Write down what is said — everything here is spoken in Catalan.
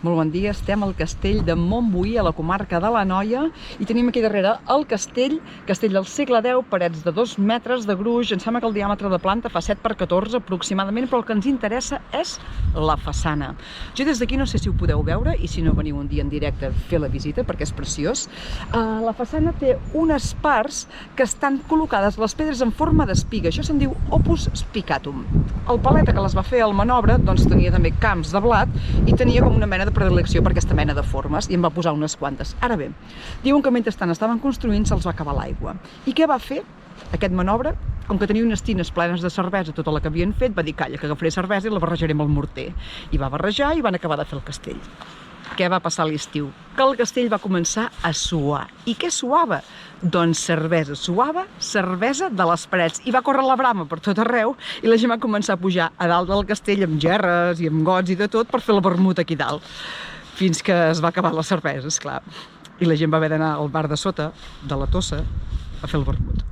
Molt bon dia, estem al castell de Montbui, a la comarca de l'Anoia, i tenim aquí darrere el castell del segle X, parets de 2 metres de gruix. Em sembla que el diàmetre de planta fa 7x14 aproximadament, però el que ens interessa és la façana. Jo des d'aquí no sé si ho podeu veure, i si no veniu un dia en directe a fer la visita, perquè és preciós. La façana té unes parts que estan col·locades les pedres en forma d'espiga, això se'n diu opus spicatum. El paleta que les va fer al Manobre doncs tenia també camps de blat i tenia com una mena de predilecció per aquesta mena de formes i en va posar unes quantes. Ara bé, diuen que mentrestant estaven construint se'ls va acabar l'aigua. I què va fer aquest Manobre? Com que tenia unes tines plenes de cervesa, tota la que havien fet, va dir, calla, que agafaré cervesa i la barrejaré amb el morter. I va barrejar i van acabar de fer el castell. Què va passar a l'estiu? Que el castell va començar a suar. I què suava? Doncs cervesa. Suava cervesa de les parets. I va córrer la brama per tot arreu i la gent va començar a pujar a dalt del castell amb gerres i amb gots i de tot per fer la vermut aquí dalt. Fins que es va acabar la cervesa, esclar. I la gent va haver d'anar al bar de sota, de la Tossa, a fer el vermut.